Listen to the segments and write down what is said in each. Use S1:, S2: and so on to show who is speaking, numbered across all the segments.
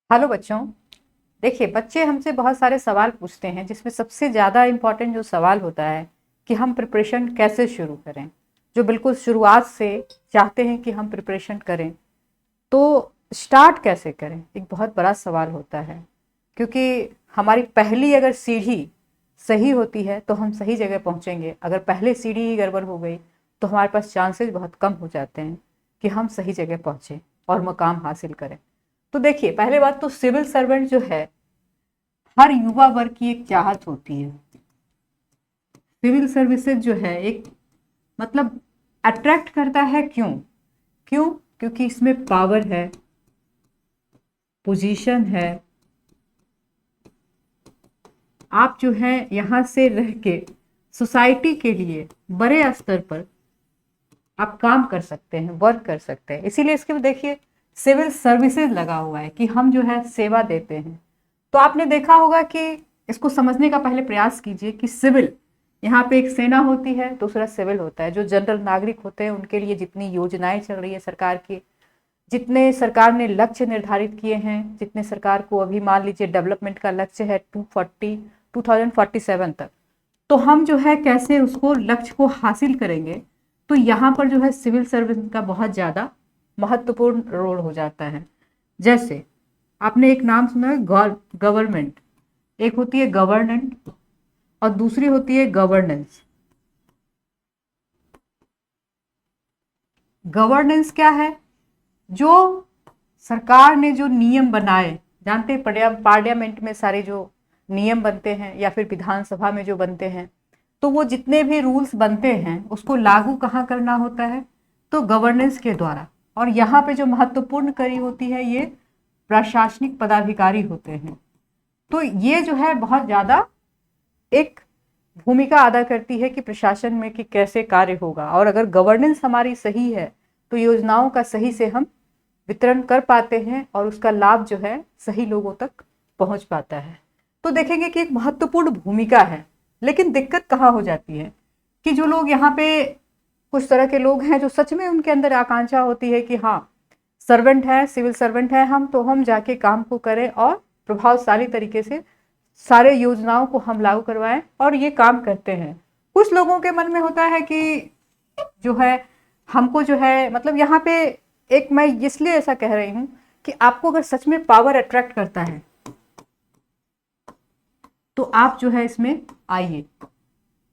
S1: Hello बच्चों। देखिए, बच्चे हमसे बहुत सारे सवाल पूछते हैं जिसमें सबसे ज़्यादा इम्पोर्टेंट जो सवाल होता है कि हम प्रिपरेशन कैसे शुरू करें। जो बिल्कुल शुरुआत से चाहते हैं कि हम प्रिपरेशन करें, तो स्टार्ट कैसे करें, एक बहुत बड़ा सवाल होता है। क्योंकि हमारी पहली अगर सीढ़ी सही होती है तो हम सही जगह पहुंचेंगे। अगर पहले सीढ़ी ही गड़बड़ हो गई तो हमारे पास चांसेस बहुत कम हो जाते हैं कि हम सही जगह पहुंचे और मुकाम हासिल करें। तो देखिए, पहले बात तो सिविल सर्वेंट जो है, हर युवा वर्ग की एक चाहत होती है। सिविल सर्विसेज जो है एक मतलब अट्रैक्ट करता है। क्यों? क्यों? क्योंकि इसमें पावर है, पोजीशन है। आप जो है यहाँ से रह के सोसाइटी के लिए बड़े स्तर पर आप काम कर सकते हैं, वर्क कर सकते हैं। इसीलिए इसके देखिए सिविल सर्विसेज लगा हुआ है कि हम जो है सेवा देते हैं। तो आपने देखा होगा कि इसको समझने का पहले प्रयास कीजिए कि सिविल, यहाँ पे एक सेना होती है, दूसरा सिविल होता है। जो जनरल नागरिक होते हैं उनके लिए जितनी योजनाएं चल रही है सरकार की, जितने सरकार ने लक्ष्य निर्धारित किए हैं, जितने सरकार को अभी मान लीजिए डेवलपमेंट का लक्ष्य है 2047 तक, तो हम जो है कैसे उसको लक्ष्य को हासिल करेंगे। तो यहाँ पर जो है सिविल सर्विस का बहुत ज़्यादा महत्वपूर्ण रोल हो जाता है। जैसे आपने एक नाम सुना है गवर्नमेंट। एक होती है गवर्नेंट और दूसरी होती है गवर्नेंस। गवर्नेंस क्या है? जो सरकार ने जो नियम बनाए, जानते हैं पार्लियामेंट में सारे जो नियम बनते हैं या फिर विधानसभा में जो बनते हैं, तो वो जितने भी रूल्स बनते हैं उसको लागू कहाँ करना होता है? तो गवर्नेंस के द्वारा। और यहाँ पे जो महत्वपूर्ण कड़ी होती है ये प्रशासनिक पदाधिकारी होते हैं। तो ये जो है बहुत ज़्यादा एक भूमिका अदा करती है कि प्रशासन में कि कैसे कार्य होगा। और अगर गवर्नेंस हमारी सही है तो योजनाओं का सही से हम वितरण कर पाते हैं और उसका लाभ जो है सही लोगों तक पहुंच पाता है। तो देखेंगे कि एक महत्वपूर्ण भूमिका है। लेकिन दिक्कत कहाँ हो जाती है कि जो लोग यहाँ पे, कुछ तरह के लोग हैं जो सच में उनके अंदर आकांक्षा होती है कि हाँ, सर्वेंट है, सिविल सर्वेंट है हम, तो हम जाके काम को करें और प्रभावशाली तरीके से सारे योजनाओं को हम लागू करवाएं, और ये काम करते हैं। कुछ लोगों के मन में होता है कि जो है हमको जो है मतलब यहाँ पे, एक मैं इसलिए ऐसा कह रही हूँ कि आपको अगर सच में पावर अट्रैक्ट करता है तो आप जो है इसमें आइए।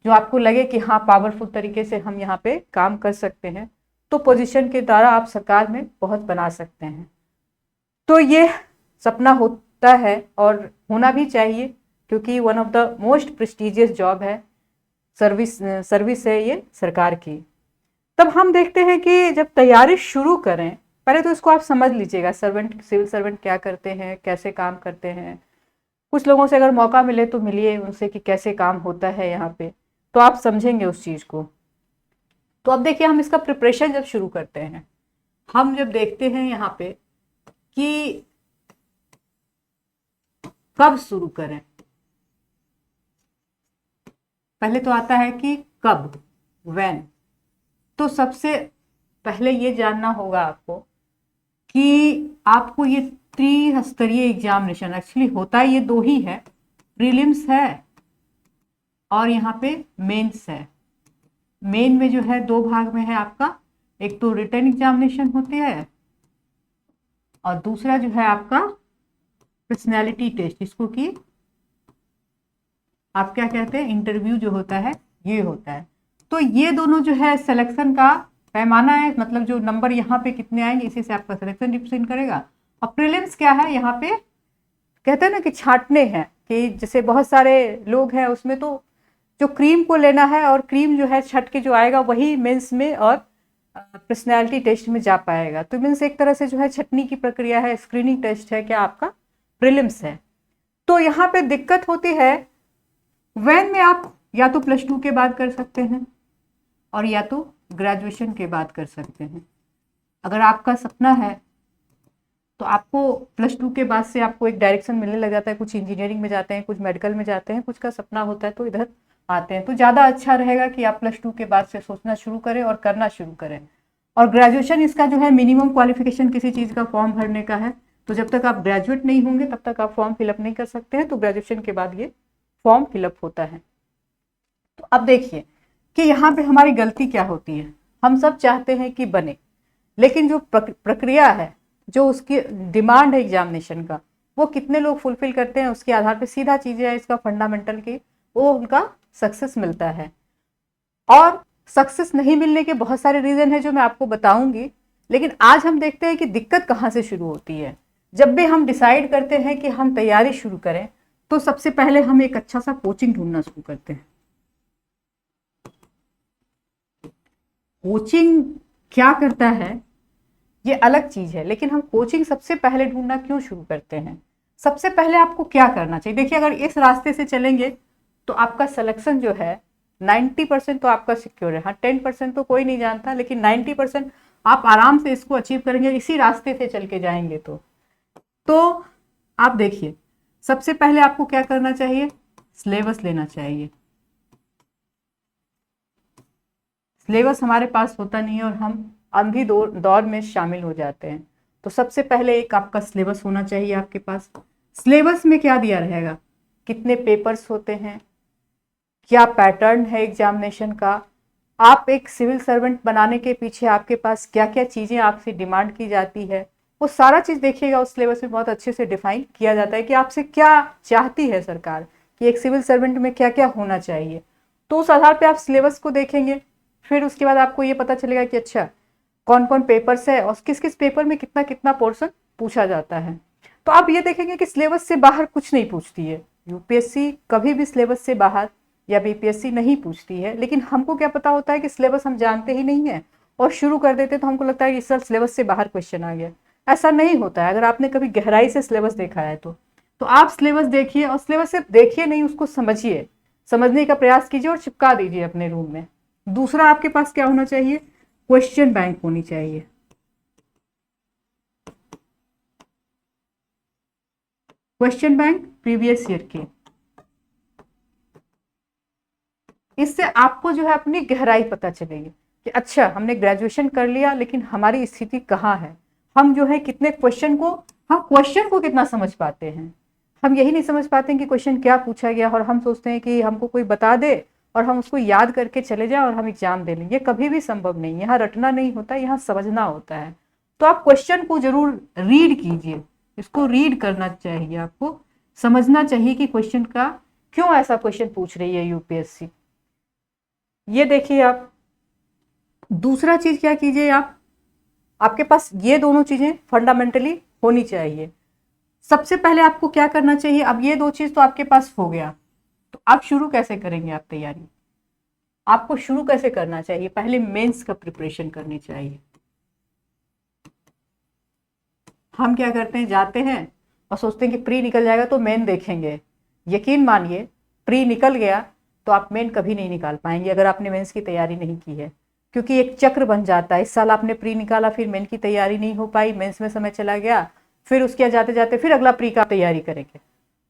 S1: जो आपको लगे कि हाँ, पावरफुल तरीके से हम यहाँ पे काम कर सकते हैं, तो पोजीशन के द्वारा आप सरकार में बहुत बना सकते हैं। तो ये सपना होता है और होना भी चाहिए, क्योंकि one of the most prestigious job है, सर्विस सर्विस है ये सरकार की। तब हम देखते हैं कि जब तैयारी शुरू करें, पहले तो इसको आप समझ लीजिएगा सर्वेंट, सिविल सर्वेंट क्या करते हैं, कैसे काम करते हैं। कुछ लोगों से अगर मौका मिले तो मिलिए उनसे कि कैसे काम होता है यहाँ पे, तो आप समझेंगे उस चीज़ को। तो अब देखिए, हम इसका प्रिपरेशन जब शुरू करते हैं, हम जब देखते हैं यहाँ पे कि कब शुरू करें, पहले तो आता है कि कब, व्हेन। तो सबसे पहले ये जानना होगा आपको कि आपको ये त्रिस्तरीय एग्जामिनेशन, एक्चुअली होता ये दो ही है, प्रीलिम्स है और यहाँ पे मेंस है। मेन में जो है दो भाग में है आपका, एक तो रिटन एग्जामिनेशन होती है और दूसरा जो है आपका पर्सनैलिटी टेस्ट, जिसको कि आप क्या कहते हैं, इंटरव्यू जो होता है ये होता है। तो ये दोनों जो है सिलेक्शन का पैमाना है, मतलब जो नंबर यहाँ पे कितने आएंगे इसी से आपका सिलेक्शन डिपेंड करेगा। और प्रीलिम्स क्या है, यहाँ पे कहते हैं ना कि छांटने हैं, कि जैसे बहुत सारे लोग हैं उसमें तो जो क्रीम को लेना है, और क्रीम जो है छट के जो आएगा वही मेंस में और पर्सनैलिटी टेस्ट में जा पाएगा। तो मीन्स एक तरह से जो है छटनी की प्रक्रिया है, स्क्रीनिंग टेस्ट है, क्या आपका प्रीलिम्स है। तो यहाँ पे दिक्कत होती है वैन में, आप या तो +2 के बाद कर सकते हैं और या तो ग्रेजुएशन के बाद कर सकते हैं। अगर आपका सपना है तो आपको +2 के बाद से आपको एक डायरेक्शन मिलने लग जाता है। कुछ इंजीनियरिंग में जाते हैं, कुछ मेडिकल में जाते हैं, कुछ का सपना होता है तो इधर आते हैं। तो ज़्यादा अच्छा रहेगा कि आप +2 के बाद से सोचना शुरू करें और करना शुरू करें। और ग्रेजुएशन इसका जो है मिनिमम क्वालिफिकेशन किसी चीज़ का फॉर्म भरने का है, तो जब तक आप ग्रेजुएट नहीं होंगे तब तक आप फॉर्म फिलअप नहीं कर सकते हैं, तो ग्रेजुएशन के बाद ये फॉर्म फिलअप होता है। तो अब देखिए कि यहाँ पे हमारी गलती क्या होती है। हम सब चाहते हैं कि बने, लेकिन जो प्रक्रिया है, जो उसकी डिमांड है एग्जामिनेशन का, वो कितने लोग फुलफिल करते हैं उसके आधार पे सीधा चीजें है इसका फंडामेंटल की, वो उनका सक्सेस मिलता है। और सक्सेस नहीं मिलने के बहुत सारे रीजन है जो मैं आपको बताऊंगी, लेकिन आज हम देखते हैं कि दिक्कत कहाँ से शुरू होती है। जब भी हम डिसाइड करते हैं कि हम तैयारी शुरू करें, तो सबसे पहले हम एक अच्छा सा कोचिंग ढूंढना शुरू करते हैं। कोचिंग क्या करता है ये अलग चीज है, लेकिन हम कोचिंग सबसे पहले ढूंढना क्यों शुरू करते हैं। सबसे पहले आपको क्या करना चाहिए, देखिए अगर इस रास्ते से चलेंगे तो आपका सिलेक्शन जो है 90% तो आपका सिक्योर है। हाँ 10% तो कोई नहीं जानता, लेकिन 90% आप आराम से इसको अचीव करेंगे इसी रास्ते से चल के जाएंगे। तो आप देखिए सबसे पहले आपको क्या करना चाहिए, सिलेबस लेना चाहिए। सिलेबस हमारे पास होता नहीं है और हम अंधी दौर में शामिल हो जाते हैं। तो सबसे पहले एक आपका सिलेबस होना चाहिए आपके पास। सिलेबस में क्या दिया रहेगा, कितने पेपर्स होते हैं, क्या पैटर्न है एग्जामिनेशन का, आप एक सिविल सर्वेंट बनाने के पीछे आपके पास क्या क्या चीजें आपसे डिमांड की जाती है, वो सारा चीज देखिएगा। उस सिलेबस में बहुत अच्छे से डिफाइन किया जाता है कि आपसे क्या चाहती है सरकार, कि एक सिविल सर्वेंट में क्या क्या होना चाहिए। तो उस आधार पे आप सिलेबस को देखेंगे, फिर उसके बाद आपको ये पता चलेगा कि अच्छा कौन कौन पेपर्स है और किस किस पेपर में कितना कितना पोर्शन पूछा जाता है। तो आप ये देखेंगे कि सिलेबस से बाहर कुछ नहीं पूछती है यूपीएससी, कभी भी सिलेबस से बाहर या बीपीएससी नहीं पूछती है। लेकिन हमको क्या पता होता है कि सिलेबस हम जानते ही नहीं है और शुरू कर देते, तो हमको लगता है कि इस साल सिलेबस से बाहर क्वेश्चन आ गया। ऐसा नहीं होता है। अगर आपने कभी गहराई से सिलेबस देखा है तो आप सिलेबस देखिए, और सिलेबस सिर्फ देखिए नहीं, उसको समझिए, समझने का प्रयास कीजिए और चिपका दीजिए अपने रूम में। दूसरा आपके पास क्या होना चाहिए, क्वेश्चन बैंक होनी चाहिए। क्वेश्चन बैंक प्रीवियस ईयर के, इससे आपको जो है अपनी गहराई पता चलेगी कि अच्छा हमने ग्रेजुएशन कर लिया लेकिन हमारी स्थिति कहाँ है, हम जो है कितने क्वेश्चन को, हम क्वेश्चन को कितना समझ पाते हैं। हम यही नहीं समझ पाते हैं कि क्वेश्चन क्या पूछा गया, और हम सोचते हैं कि हमको कोई बता दे और हम उसको याद करके चले जाए और हम एग्जाम दे लें। ये कभी भी संभव नहीं है। यहाँ रटना नहीं होता, यहाँ समझना होता है। तो आप क्वेश्चन को जरूर रीड कीजिए, इसको रीड करना चाहिए, आपको समझना चाहिए कि क्वेश्चन का क्यों ऐसा क्वेश्चन पूछ रही है यूपीएससी। ये देखिए आप। दूसरा चीज क्या कीजिए आप, आपके पास ये दोनों चीजें फंडामेंटली होनी चाहिए। सबसे पहले आपको क्या करना चाहिए, अब ये दो चीज तो आपके पास हो गया, तो आप शुरू कैसे करेंगे आप तैयारी। आपको शुरू कैसे करना चाहिए, पहले मेंस का प्रिपरेशन करनी चाहिए। हम क्या करते हैं, जाते हैं और सोचते हैं कि प्री निकल जाएगा तो मेन देखेंगे। यकीन मानिए प्री निकल गया तो आप मेन कभी नहीं निकाल पाएंगे अगर आपने मेंस की तैयारी नहीं की है, क्योंकि एक चक्र बन जाता है। इस साल आपने प्री निकाला, फिर मेन की तैयारी नहीं हो पाई, मेंस में समय चला गया, फिर उसके जाते जाते फिर अगला प्री का तैयारी करेंगे।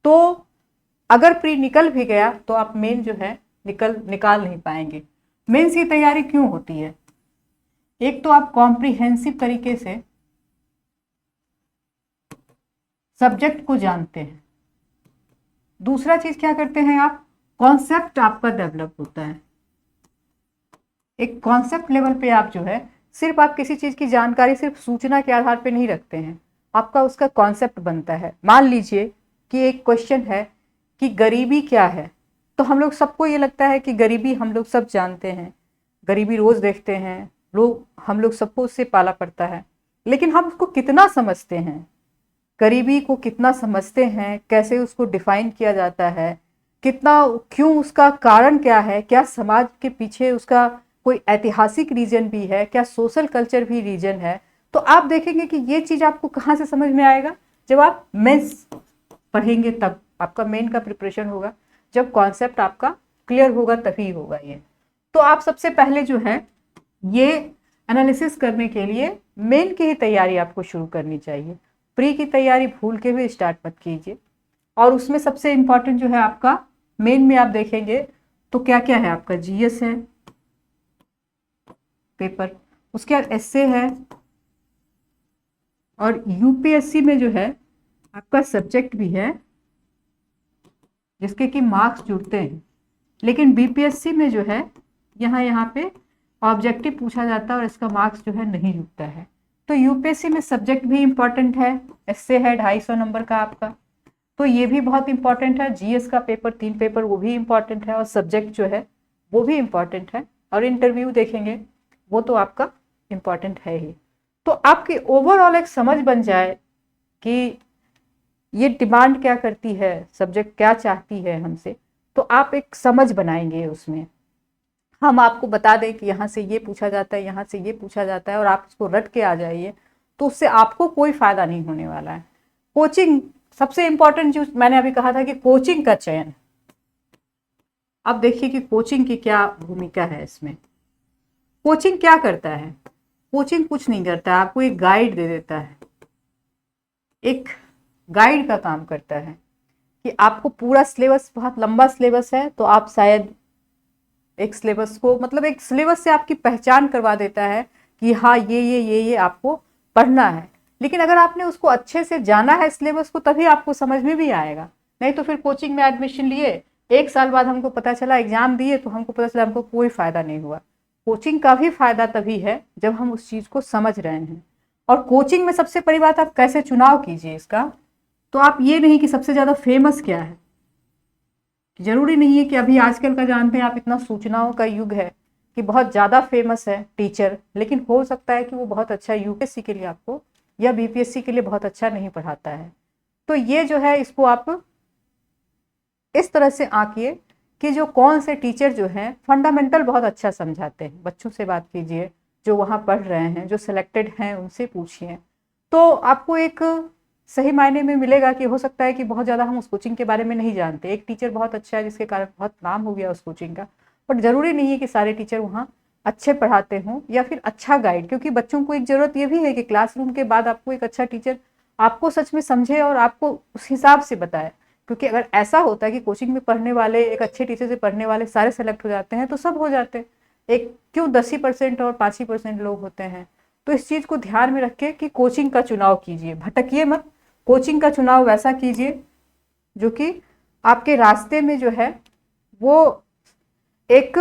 S1: तो अगर प्री निकल भी गया तो आप मेन जो है निकाल नहीं पाएंगे। मेंस की तैयारी क्यों होती है, एक तो आप कॉम्प्रिहेंसिव तरीके से सब्जेक्ट को जानते हैं, दूसरा चीज क्या करते हैं आप, कॉन्सेप्ट आपका डेवलप होता है। एक कॉन्सेप्ट लेवल पे आप जो है, सिर्फ आप किसी चीज की जानकारी सिर्फ सूचना के आधार पे नहीं रखते हैं, आपका उसका कॉन्सेप्ट बनता है। मान लीजिए कि एक क्वेश्चन है कि गरीबी क्या है, तो हम लोग सबको ये लगता है कि गरीबी हम लोग सब जानते हैं, गरीबी रोज देखते हैं लोग, हम लोग सबको उससे पाला पड़ता है, लेकिन हम उसको कितना समझते हैं, गरीबी को कितना समझते हैं, कैसे उसको डिफाइन किया जाता है, कितना, क्यों, उसका कारण क्या है, क्या समाज के पीछे उसका कोई ऐतिहासिक रीजन भी है, क्या सोशल कल्चर भी रीजन है। तो आप देखेंगे कि ये चीज आपको कहाँ से समझ में आएगा, जब आप मेंस पढ़ेंगे तब आपका मेन का प्रिपरेशन होगा, जब कॉन्सेप्ट आपका क्लियर होगा तभी होगा ये। तो आप सबसे पहले जो है ये एनालिसिस करने के लिए मेन की ही तैयारी आपको शुरू करनी चाहिए। प्री की तैयारी भूल के भी स्टार्ट मत कीजिए। और उसमें सबसे इंपॉर्टेंट जो है आपका मेन में आप देखेंगे तो क्या क्या है, आपका जीएस है पेपर, उसके बाद एसए है, और यूपीएससी में जो है आपका सब्जेक्ट भी है जिसके कि मार्क्स जुड़ते हैं, लेकिन बीपीएससी में जो है यहाँ पे ऑब्जेक्टिव पूछा जाता है और इसका मार्क्स जो है नहीं जुड़ता है। तो यूपीएससी में सब्जेक्ट भी इम्पॉर्टेंट है, एससे है 250 नंबर का आपका, तो ये भी बहुत इंपॉर्टेंट है। जीएस का पेपर 3 पेपर वो भी इम्पॉर्टेंट है और सब्जेक्ट जो है वो भी इम्पॉर्टेंट है, और इंटरव्यू देखेंगे वो तो आपका इम्पॉर्टेंट है ही। तो आपकी ओवरऑल एक समझ बन जाए कि ये डिमांड क्या करती है, सब्जेक्ट क्या चाहती है हमसे, तो आप एक समझ बनाएंगे उसमें। हम आपको बता दें कि यहाँ से ये पूछा जाता है, यहाँ से ये पूछा जाता है, और आप इसको रट के आ जाइए, तो उससे आपको कोई फायदा नहीं होने वाला है। कोचिंग सबसे इंपॉर्टेंट, जो मैंने अभी कहा था कि कोचिंग का चयन। अब देखिए कि कोचिंग की क्या भूमिका है इसमें। कोचिंग क्या करता है? कोचिंग कुछ नहीं करता है, आपको एक गाइड दे देता है, एक गाइड का काम करता है कि आपको पूरा सिलेबस, बहुत लंबा सिलेबस है तो आप शायद एक सिलेबस को, मतलब एक सिलेबस से आपकी पहचान करवा देता है कि हाँ ये आपको पढ़ना है। लेकिन अगर आपने उसको अच्छे से जाना है सिलेबस को, तभी आपको समझ में भी आएगा। नहीं तो फिर कोचिंग में एडमिशन लिए, 1 साल बाद हमको पता चला, एग्जाम दिए तो हमको पता चला हमको कोई फायदा नहीं हुआ। कोचिंग का भी फायदा तभी है जब हम उस चीज को समझ रहे हैं। और कोचिंग में सबसे बड़ी बात, आप कैसे चुनाव कीजिए इसका। तो आप ये नहीं कि सबसे ज्यादा फेमस क्या है, जरूरी नहीं है कि अभी आजकल का जानते हैं आप, इतना सूचनाओं का युग है कि बहुत ज्यादा फेमस है टीचर, लेकिन हो सकता है कि वो बहुत अच्छा यूपीएससी के लिए आपको या बीपीएससी के लिए बहुत अच्छा नहीं पढ़ाता है। तो ये जो है इसको आप इस तरह से आंकिए कि जो कौन से टीचर जो हैं फंडामेंटल बहुत अच्छा समझाते हैं। बच्चों से बात कीजिए जो वहाँ पढ़ रहे हैं, जो सिलेक्टेड हैं उनसे पूछिए, तो आपको एक सही मायने में मिलेगा। कि हो सकता है कि बहुत ज़्यादा हम उस कोचिंग के बारे में नहीं जानते, एक टीचर बहुत अच्छा है जिसके कारण बहुत नाम हो गया उस कोचिंग का, बट ज़रूरी नहीं है कि सारे टीचर वहाँ अच्छे पढ़ाते हों या फिर अच्छा गाइड। क्योंकि बच्चों को एक ज़रूरत ये भी है कि क्लासरूम के बाद आपको एक अच्छा टीचर आपको सच में समझे और आपको उस हिसाब से बताए। क्योंकि अगर ऐसा होता है कि कोचिंग में पढ़ने वाले, एक अच्छे टीचर से पढ़ने वाले सारे सेलेक्ट हो जाते हैं तो सब हो जाते हैं, एक क्यों 10% और 5% लोग होते हैं। तो इस चीज़ को ध्यान में रख के कि कोचिंग का चुनाव कीजिए, भटकिए मत। कोचिंग का चुनाव वैसा कीजिए जो कि आपके रास्ते में जो है वो एक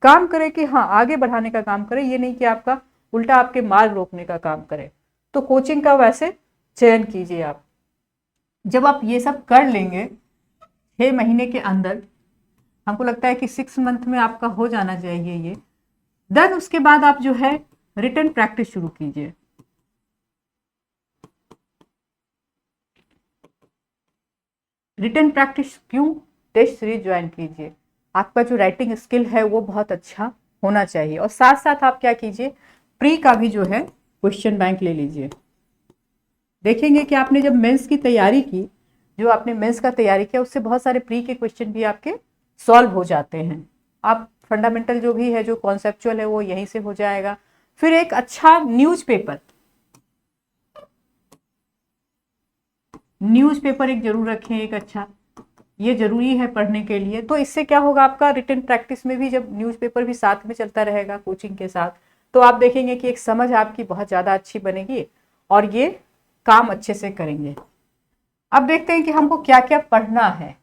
S1: काम करे कि हाँ आगे बढ़ाने का काम करे, ये नहीं कि आपका उल्टा आपके मार्ग रोकने का काम करे। तो कोचिंग का वैसे चयन कीजिए आप। जब आप ये सब कर लेंगे 6 महीने के अंदर, हमको लगता है कि 6 मंथ में आपका हो जाना चाहिए ये, देन उसके बाद आप जो है रिटन प्रैक्टिस शुरू कीजिए। रिटन प्रैक्टिस क्यों? टेस्ट सीरीज ज्वाइन कीजिए। आपका जो राइटिंग स्किल है वो बहुत अच्छा होना चाहिए, और साथ साथ आप क्या कीजिए, प्री का भी जो है क्वेश्चन बैंक ले लीजिए। देखेंगे कि आपने जब मेंस की तैयारी की, जो आपने मेंस का तैयारी किया, उससे बहुत सारे प्री के क्वेश्चन भी आपके सॉल्व हो जाते हैं। आप फंडामेंटल जो भी है, जो कॉन्सेप्चुअल है, वो यहीं से हो जाएगा। फिर एक अच्छा न्यूज़पेपर एक जरूर रखें, एक अच्छा, ये जरूरी है पढ़ने के लिए। तो इससे क्या होगा, आपका रिटन प्रैक्टिस में भी जब न्यूज़पेपर भी साथ में चलता रहेगा कोचिंग के साथ, तो आप देखेंगे कि एक समझ आपकी बहुत ज़्यादा अच्छी बनेगी और ये काम अच्छे से करेंगे। अब देखते हैं कि हमको क्या क्या पढ़ना है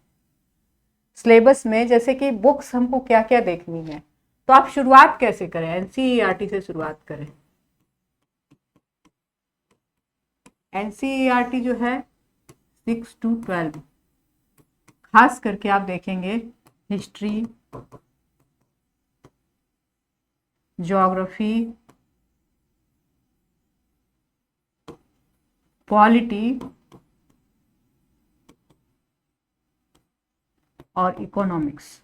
S1: सिलेबस में, जैसे कि बुक्स हमको क्या क्या देखनी है। तो आप शुरुआत कैसे करें? एनसीईआरटी से शुरुआत करें। एनसीईआरटी जो है 6 to 12, खास करके आप देखेंगे हिस्ट्री, ज्योग्राफी, पॉलिटी और इकोनॉमिक्स।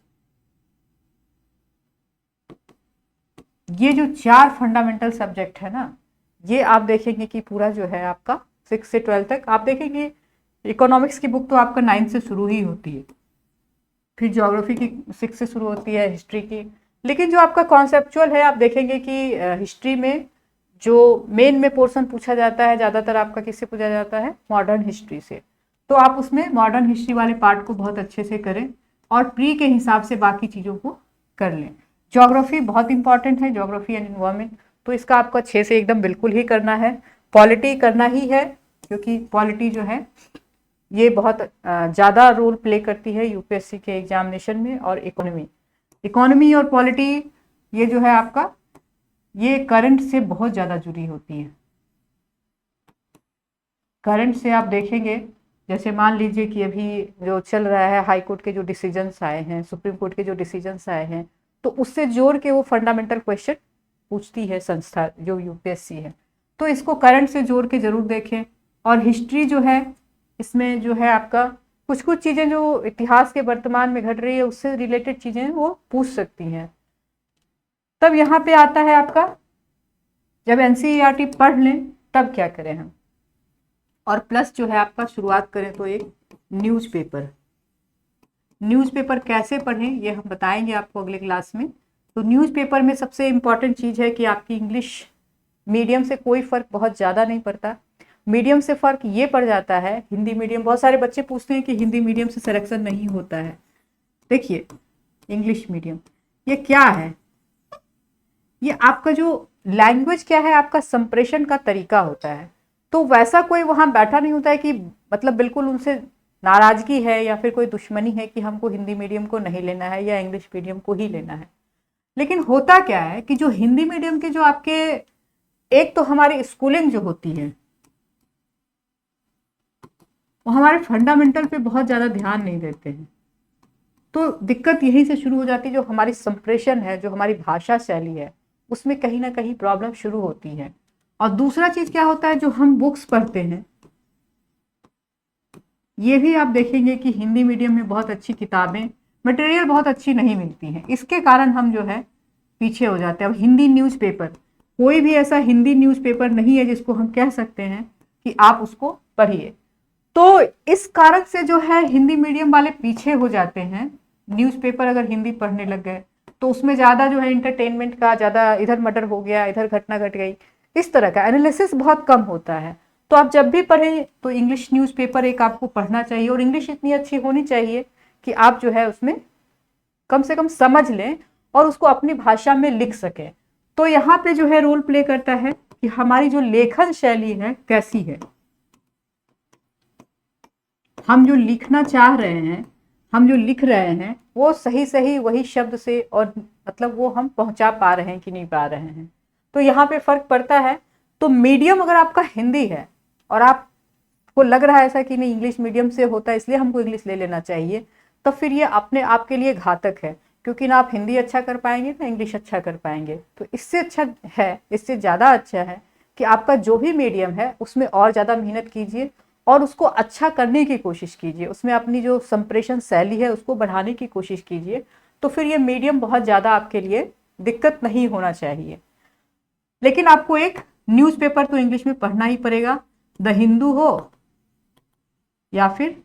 S1: ये जो 4 फंडामेंटल सब्जेक्ट है ना, ये आप देखेंगे कि पूरा जो है आपका 6 से 12 तक। आप देखेंगे इकोनॉमिक्स की बुक तो आपका 9 से शुरू ही होती है, फिर ज्योग्राफी की 6 से शुरू होती है, हिस्ट्री की। लेकिन जो आपका कॉन्सेप्चुअल है, आप देखेंगे कि हिस्ट्री में जो मेन में पोर्शन पूछा जाता है ज़्यादातर आपका किससे पूछा जाता है? मॉडर्न हिस्ट्री से। तो आप उसमें मॉडर्न हिस्ट्री वाले पार्ट को बहुत अच्छे से करें और प्री के हिसाब से बाकी चीज़ों को कर लें। ज्योग्राफी बहुत इंपॉर्टेंट है, ज्योग्राफी एंड इन्वायरमेंट, तो इसका आपका 6 से एकदम बिल्कुल ही करना है। पॉलिटी करना ही है, क्योंकि पॉलिटी जो है ये बहुत ज़्यादा रोल प्ले करती है यूपीएससी के एग्जामिनेशन में। और इकोनॉमी और पॉलिटी ये जो है आपका, ये करंट से बहुत ज़्यादा जुड़ी होती है। करंट से आप देखेंगे, जैसे मान लीजिए कि अभी जो चल रहा है, हाई कोर्ट के जो डिसीजंस आए हैं, सुप्रीम कोर्ट के जो डिसीजंस आए हैं, तो उससे जोड़ के वो फंडामेंटल क्वेश्चन पूछती है संस्था जो यूपीएससी है। तो इसको करंट से जोड़ के जरूर देखें। और हिस्ट्री जो है, इसमें जो है आपका कुछ कुछ चीज़ें जो इतिहास के वर्तमान में घट रही है उससे रिलेटेड चीज़ें वो पूछ सकती हैं। तब यहाँ पे आता है आपका, जब एनसीईआरटी पढ़ लें तब क्या करें हम। और प्लस जो है आपका शुरुआत करें तो एक न्यूज़पेपर कैसे पढ़ें ये हम बताएंगे आपको अगले क्लास में। तो न्यूज़पेपर में सबसे इम्पॉर्टेंट चीज़ है कि आपकी इंग्लिश मीडियम से कोई फ़र्क बहुत ज़्यादा नहीं पड़ता। मीडियम से फ़र्क ये पड़ जाता है, हिंदी मीडियम, बहुत सारे बच्चे पूछते हैं कि हिंदी मीडियम से सिलेक्शन नहीं होता है। देखिए, इंग्लिश मीडियम ये क्या है, ये आपका जो लैंग्वेज क्या है, आपका संप्रेषण का तरीका होता है। तो वैसा कोई वहाँ बैठा नहीं होता है कि मतलब बिल्कुल उनसे नाराज़गी है या फिर कोई दुश्मनी है कि हमको हिंदी मीडियम को नहीं लेना है या इंग्लिश मीडियम को ही लेना है। लेकिन होता क्या है कि जो हिंदी मीडियम के जो आपके, एक तो हमारी स्कूलिंग जो होती है वो हमारे फंडामेंटल पे बहुत ज़्यादा ध्यान नहीं देते हैं। तो दिक्कत यहीं से शुरू हो जाती है, जो हमारी संप्रेषण है, जो हमारी भाषा शैली है, उसमें कहीं ना कहीं प्रॉब्लम शुरू होती है। और दूसरा चीज़ क्या होता है, जो हम बुक्स पढ़ते हैं, ये भी आप देखेंगे कि हिंदी मीडियम में बहुत अच्छी किताबें, मटेरियल बहुत अच्छी नहीं मिलती हैं। इसके कारण हम जो है पीछे हो जाते हैं। अब हिंदी न्यूज़पेपर, कोई भी ऐसा हिंदी न्यूज़पेपर नहीं है जिसको हम कह सकते हैं कि आप उसको पढ़िए। तो इस कारण से जो है हिंदी मीडियम वाले पीछे हो जाते हैं। न्यूज़पेपर अगर हिंदी पढ़ने लग गए तो उसमें ज़्यादा जो है इंटरटेनमेंट का, ज़्यादा इधर मर्डर हो गया, इधर घटना घट गई, इस तरह का एनालिसिस बहुत कम होता है। तो आप जब भी पढ़ें तो इंग्लिश न्यूज़पेपर एक आपको पढ़ना चाहिए, और इंग्लिश इतनी अच्छी होनी चाहिए कि आप जो है उसमें कम से कम समझ लें और उसको अपनी भाषा में लिख सकें। तो यहाँ पे जो है रोल प्ले करता है कि हमारी जो लेखन शैली है कैसी है, हम जो लिखना चाह रहे हैं, हम जो लिख रहे हैं, वो सही सही वही शब्द से, और मतलब वो हम पहुंचा पा रहे हैं कि नहीं पा रहे हैं। तो यहाँ पे फर्क पड़ता है। तो मीडियम अगर आपका हिंदी है और आपको लग रहा है ऐसा कि नहीं इंग्लिश मीडियम से होता है इसलिए हमको इंग्लिश ले लेना चाहिए, तो फिर ये अपने आप के लिए घातक है, क्योंकि ना आप हिंदी अच्छा कर पाएंगे ना इंग्लिश अच्छा कर पाएंगे। तो इससे अच्छा है, इससे ज़्यादा अच्छा है कि आपका जो भी मीडियम है उसमें और ज़्यादा मेहनत कीजिए और उसको अच्छा करने की कोशिश कीजिए, उसमें अपनी जो संप्रेषण शैली है उसको बढ़ाने की कोशिश कीजिए। तो फिर ये मीडियम बहुत ज़्यादा आपके लिए दिक्कत नहीं होना चाहिए। लेकिन आपको एक न्यूज़पेपर तो इंग्लिश में पढ़ना ही पड़ेगा, द हिंदू हो या फिर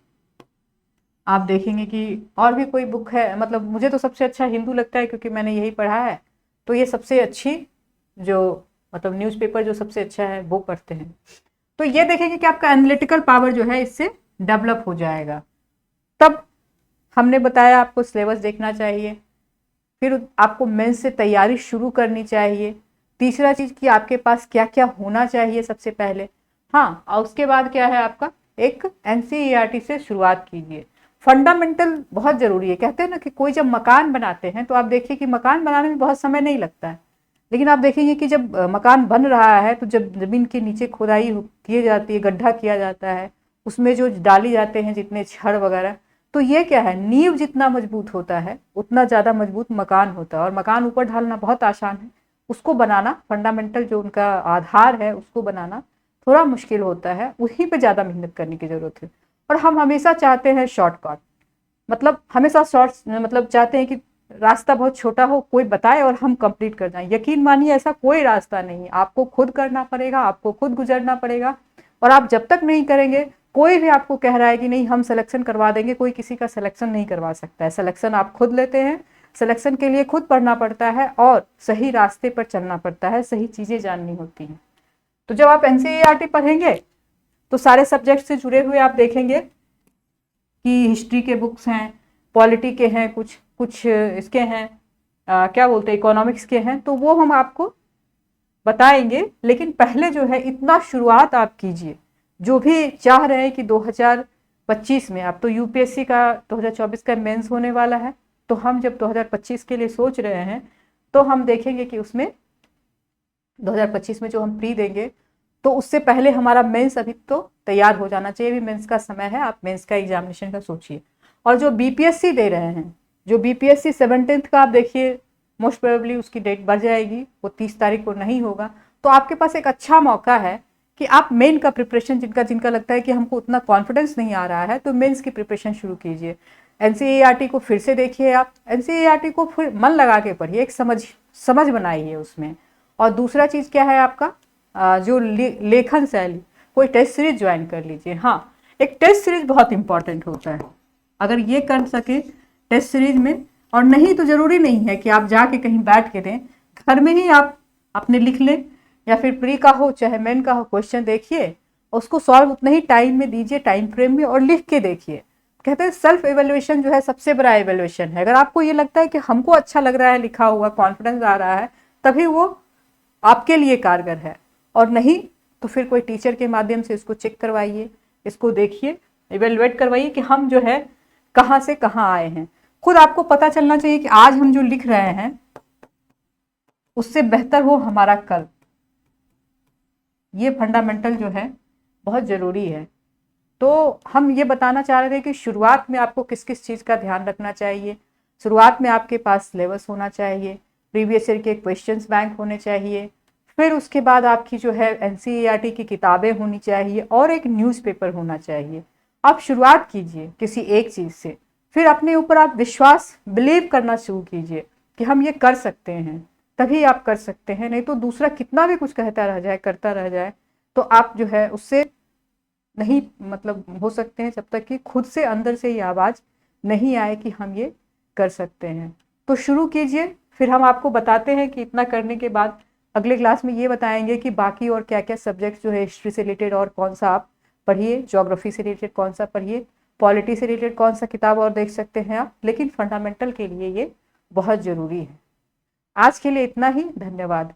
S1: आप देखेंगे कि और भी कोई बुक है। मतलब मुझे तो सबसे अच्छा हिंदू लगता है क्योंकि मैंने यही पढ़ा है। तो ये सबसे अच्छी जो मतलब न्यूज़पेपर जो सबसे अच्छा है वो पढ़ते हैं। तो ये देखेंगे कि आपका एनालिटिकल पावर जो है इससे डेवलप हो जाएगा। तब हमने बताया आपको सिलेबस देखना चाहिए, फिर आपको मेंस से तैयारी शुरू करनी चाहिए। तीसरा चीज़ कि आपके पास क्या क्या होना चाहिए सबसे पहले। हाँ, और उसके बाद क्या है आपका, एक एनसीईआरटी से शुरुआत कीजिए। फंडामेंटल बहुत ज़रूरी है। कहते हैं ना कि कोई जब मकान बनाते हैं तो आप देखिए कि मकान बनाने में बहुत समय नहीं लगता है, लेकिन आप देखेंगे कि जब मकान बन रहा है तो जब ज़मीन के नीचे खुदाई की जाती है, गड्ढा किया जाता है, उसमें जो डाली जाते हैं जितने छड़ वगैरह, तो ये क्या है, नींव जितना मजबूत होता है उतना ज़्यादा मजबूत मकान होता है। और मकान ऊपर ढालना बहुत आसान है, उसको बनाना, फंडामेंटल जो उनका आधार है उसको बनाना थोड़ा मुश्किल होता है, उसी पे ज़्यादा मेहनत करने की ज़रूरत है। और हम हमेशा चाहते हैं शॉर्टकट, मतलब हमेशा शॉर्ट, मतलब चाहते हैं कि रास्ता बहुत छोटा हो, कोई बताए और हम कंप्लीट कर जाएं। यकीन मानिए ऐसा कोई रास्ता नहीं है, आपको खुद करना पड़ेगा, आपको खुद गुजरना पड़ेगा। और आप जब तक नहीं करेंगे, कोई भी आपको कह रहा है कि नहीं हम सिलेक्शन करवा देंगे, कोई किसी का सिलेक्शन नहीं करवा सकता है। सिलेक्शन आप खुद लेते हैं, सिलेक्शन के लिए खुद पढ़ना पड़ता है और सही रास्ते पर चलना पड़ता है, सही चीज़ें जाननी होती हैं। तो जब आप एनसीईआरटी पढ़ेंगे तो सारे सब्जेक्ट से जुड़े हुए आप देखेंगे कि हिस्ट्री के बुक्स हैं, पॉलिटी के हैं, कुछ कुछ इसके हैं, क्या बोलते हैं, इकोनॉमिक्स के हैं। तो वो हम आपको बताएंगे, लेकिन पहले जो है इतना शुरुआत आप कीजिए। जो भी चाह रहे हैं कि 2025 में, आप तो यूपीएससी का 2024 का मेंस होने वाला है, तो हम जब 2025 के लिए सोच रहे हैं तो हम देखेंगे कि उसमें 2025 में जो हम प्री देंगे तो उससे पहले हमारा मेंस अभी तो तैयार हो जाना चाहिए। अभी मेंस का समय है, आप मेंस का एग्जामिनेशन का सोचिए। और जो बीपीएससी दे रहे हैं, जो बीपीएससी 17th का आप देखिए, मोस्ट प्रोबेबली उसकी डेट बढ़ जाएगी, वो 30 तारीख को नहीं होगा। तो आपके पास एक अच्छा मौका है कि आप मेन का प्रिपरेशन, जिनका जिनका लगता है कि हमको उतना कॉन्फिडेंस नहीं आ रहा है, तो मेंस की प्रिपरेशन शुरू कीजिए। एनसीईआरटी को फिर से देखिए, आप एनसीईआरटी को फिर मन लगा के पढ़िए, एक समझ बनाइए उसमें। और दूसरा चीज़ क्या है आपका, जो लेखन शैली, कोई टेस्ट सीरीज ज्वाइन कर लीजिए। हाँ, एक टेस्ट सीरीज बहुत इंपॉर्टेंट होता है, अगर ये कर सके टेस्ट सीरीज में। और नहीं तो ज़रूरी नहीं है कि आप जाके कहीं बैठ के दें, घर में ही आप अपने लिख लें, या फिर प्री का हो चाहे मेन का हो, क्वेश्चन देखिए, उसको सॉल्व उतने ही टाइम में दीजिए, टाइम फ्रेम में, और लिख के देखिए। कहते हैं सेल्फ एवेल्युएशन जो है सबसे बड़ा एवेल्युएशन है। अगर आपको ये लगता है कि हमको अच्छा लग रहा है लिखा हुआ, कॉन्फिडेंस आ रहा है, तभी वो आपके लिए कारगर है। और नहीं तो फिर कोई टीचर के माध्यम से इसको चेक करवाइए, इसको देखिए, इवेलुएट करवाइए कि हम जो है कहाँ से कहाँ आए हैं। खुद आपको पता चलना चाहिए कि आज हम जो लिख रहे हैं उससे बेहतर हो हमारा कल। ये फंडामेंटल जो है बहुत ज़रूरी है। तो हम ये बताना चाह रहे थे कि शुरुआत में आपको किस किस चीज़ का ध्यान रखना चाहिए। शुरुआत में आपके पास सिलेबस होना चाहिए, प्रीवियस ईयर के क्वेश्चंस बैंक होने चाहिए, फिर उसके बाद आपकी जो है एनसीईआरटी की किताबें होनी चाहिए, और एक न्यूज़पेपर होना चाहिए। आप शुरुआत कीजिए किसी एक चीज़ से, फिर अपने ऊपर आप विश्वास, बिलीव करना शुरू कीजिए कि हम ये कर सकते हैं, तभी आप कर सकते हैं। नहीं तो दूसरा कितना भी कुछ कहता रह जाए, करता रह जाए, तो आप जो है उससे नहीं मतलब हो सकते हैं, जब तक कि खुद से अंदर से ये आवाज़ नहीं आए कि हम ये कर सकते हैं। तो शुरू कीजिए, फिर हम आपको बताते हैं कि इतना करने के बाद अगले क्लास में ये बताएंगे कि बाकी और क्या क्या सब्जेक्ट्स जो है हिस्ट्री से रिलेटेड और कौन सा आप पढ़िए, ज्योग्राफी से रिलेटेड कौन सा पढ़िए, पॉलिटी से रिलेटेड कौन सा किताब और देख सकते हैं आप। लेकिन फंडामेंटल के लिए ये बहुत ज़रूरी है। आज के लिए इतना ही, धन्यवाद।